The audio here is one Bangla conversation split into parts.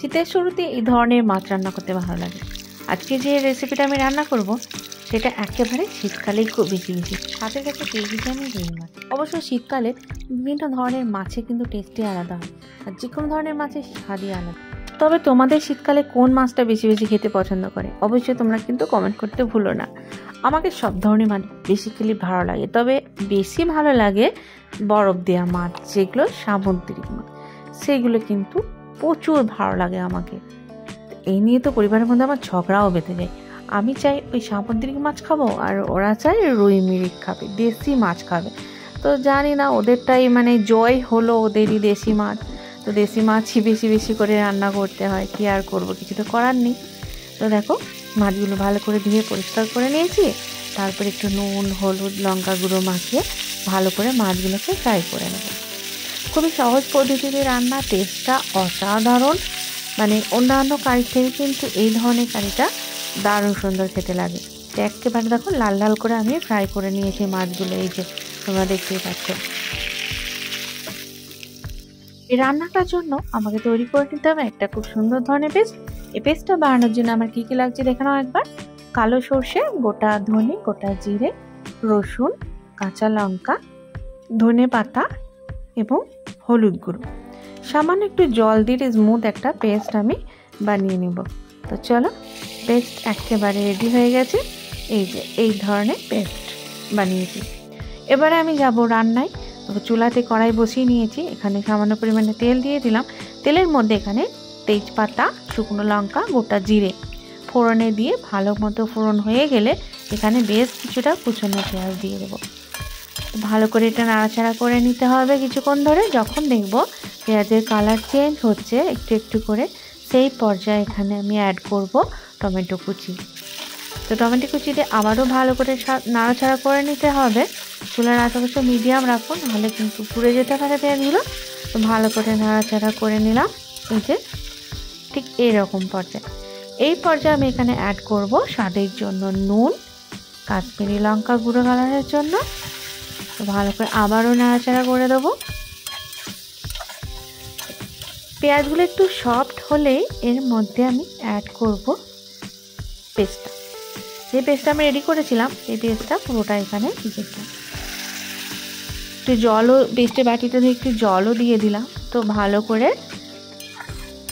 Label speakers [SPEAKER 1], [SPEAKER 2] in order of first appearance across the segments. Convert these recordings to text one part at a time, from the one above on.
[SPEAKER 1] শীতের শুরুতে এই ধরনের মাছ রান্না করতে ভালো লাগে। আজকে যে রেসিপিটা আমি রান্না করব সেটা একেবারে শীতকালেই খুব বেশি হাতের কাছে পেয়ে গেছি আমি রুই মাছ। অবশ্য শীতকালে বিভিন্ন ধরনের মাছে কিন্তু টেস্টই আলাদা হয়, আর যে কোনো ধরনের মাছের স্বাদই আলাদা। তবে তোমাদের শীতকালে কোন মাছটা বেশি বেশি খেতে পছন্দ করে অবশ্যই তোমরা কিন্তু কমেন্ট করতে ভুলো না। আমাকে সব ধরনের মাছ বেসিক্যালি ভালো লাগে, তবে বেশি ভালো লাগে বরফ দেওয়া মাছ, যেগুলো সামুদ্রিক মাছ, সেগুলো কিন্তু প্রচুর ভালো লাগে আমাকে। এই নিয়ে তো পরিবারের মধ্যে আমার ঝগড়াও বেঁধে যায়। আমি চাই ওই সামুদ্রিক মাছ খাবো, আর ওরা চাই রুই মিরিক খাবে, দেশি মাছ খাবে। তো জানি না ওদেরটাই মানে জয় হলো, ওদেরই দেশি মাছ, তো দেশি মাছই বেশি বেশি করে রান্না করতে হয়, কি আর করবো, কিছু তো করার নেই। তো দেখো মাছগুলো ভালো করে ধুয়ে পরিষ্কার করে নিয়েছি, তারপর একটু নুন হলুদ লঙ্কা গুঁড়ো মাখিয়ে ভালো করে মাছগুলোকে ফ্রাই করে নেব। খুবই সহজ পদ্ধতিতে রান্না, টেস্টটা অসাধারণ, মানে অন্যান্য কারি থেকে কিন্তু এই ধরনের কারিটা দারুণ সুন্দর খেতে লাগে। তো একেবারে দেখো লাল লাল করে আমি ফ্রাই করে নিয়েছি মাছগুলো, এই যে তোমরা দেখতেই পাচ্ছ। এই রান্নাটার জন্য আমাকে তৈরি করে নিতে হবে একটা খুব সুন্দর ধরনের পেস্ট। এই পেস্টটা বানানোর জন্য আমার কী কী লাগছে দেখে নাও একবার। কালো সর্ষে, গোটা ধনে, গোটা জিরে, রসুন, কাঁচা লঙ্কা, ধনে পাতা এবং হলুদ গুঁড়ো, সামান্য একটু জল দিয়ে স্মুথ একটা পেস্ট আমি বানিয়ে নেব। তো চলো, পেস্ট একেবারে রেডি হয়ে গেছে। এই যে এই ধরনের পেস্ট বানিয়েছি। এবারে আমি যাব রান্নায়। তো চুলাতে কড়াই বসিয়ে নিয়েছি, এখানে সামান্য পরিমাণে তেল দিয়ে দিলাম। তেলের মধ্যে এখানে তেজপাতা, শুকনো লঙ্কা, গোটা জিরে ফোড়নে দিয়ে ভালো মতো ফোড়ন হয়ে গেলে এখানে বেশ কিছুটা কুচনো পেঁয়াজ দিয়ে দেবো। ভালো করে এটা নাড়াচাড়া করে নিতে হবে কিছুক্ষণ ধরে। যখন দেখব পেঁয়াজের কালার চেঞ্জ হচ্ছে একটু একটু করে, সেই পর্যায়ে এখানে আমি অ্যাড করব টমেটো কুচি। তো টমেটো কুচি দিয়ে আবারও ভালো করে নাড়াচাড়া করে নিতে হবে। চুলার আশেপাশে মিডিয়াম রাখুন, নাহলে কিন্তু পুড়ে যেতে পারে পেঁয়াজগুলো। তো ভালো করে নাড়াচাড়া করে নিলাম, এই যে ঠিক এইরকম পর্যায়ে। এই পর্যায়ে আমি এখানে অ্যাড করব স্বাদের জন্য নুন, কাশ্মীরি লঙ্কা গুঁড়ো কালারের জন্য। তো ভালো করে আবারও নাড়াচাড়া করে দেবো। পেঁয়াজগুলো একটু সফট হলেই এর মধ্যে আমি অ্যাড করব পেস্টটা। যে পেস্টটা আমি রেডি করেছিলাম সেই পেস্টটা পুরোটা এখানে দিয়েছিলাম। একটু জলও, পেস্টের বাটিটা দিয়ে একটু জলও দিয়ে দিলাম। তো ভালো করে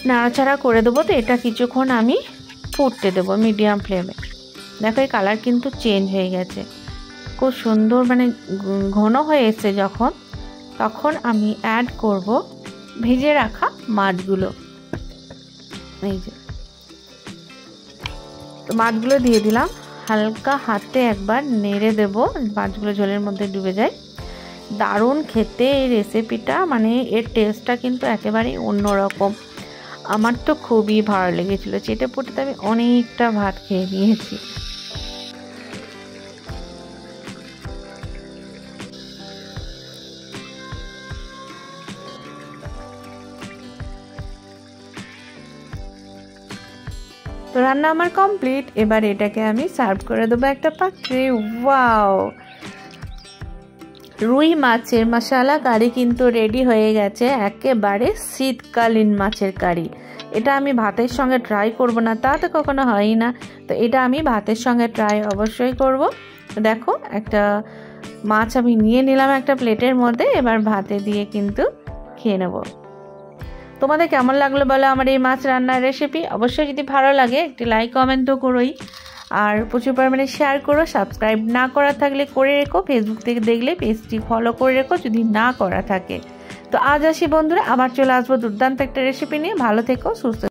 [SPEAKER 1] নাড়াচাড়া করে দেবো। তো এটা কিছুক্ষণ আমি ফুটতে দেবো মিডিয়াম ফ্লেমে। দেখো এই কালার কিন্তু চেঞ্জ হয়ে গেছে, খুব সুন্দর, মানে ঘন হয়ে এসছে যখন, তখন আমি অ্যাড করব ভেজে রাখা মাছগুলো। এই যে তো মাছগুলো দিয়ে দিলাম, হালকা হাতে একবার নেড়ে দেব, মাছগুলো জলের মধ্যে ডুবে যায়। দারুণ খেতে এই রেসিপিটা, মানে এর টেস্টটা কিন্তু একেবারেই অন্যরকম। আমার তো খুবই ভালো লেগেছিলো, চেটে পুটেতে আমি অনেকটা ভাত খেয়ে নিয়েছি। তো রান্না আমার কমপ্লিট। এবার এটাকে আমি সার্ভ করে দেবো একটা পাত্রে। ওয়াও, রুই মাছের মশলা কারি কিন্তু রেডি হয়ে গেছে, একেবারে শীতকালীন মাছের কারি। এটা আমি ভাতের সঙ্গে ট্রাই করব না তা তো কখনো হয়ই না, তো এটা আমি ভাতের সঙ্গে ট্রাই অবশ্যই করব। দেখো একটা মাছ আমি নিয়ে নিলাম একটা প্লেটের মধ্যে, এবার ভাতে দিয়ে কিন্তু খেয়ে নেব। তোমাদের কেমন লাগলো বলো আমার এই মাছ রান্নার রেসিপি? অবশ্যই যদি ভালো লাগে একটি লাইক কমেন্ট তো করোই, আর প্রচুর পরিমাণে শেয়ার করো। সাবস্ক্রাইব না করা থাকলে করে রেখো, ফেসবুক থেকে দেখলে পেজটি ফলো করে রেখো যদি না করা থাকে। তো আজ আসি বন্ধুরা, আবার চলে আসবো দুর্দান্ত একটা রেসিপি নিয়ে। ভালো থেকো, সুস্থ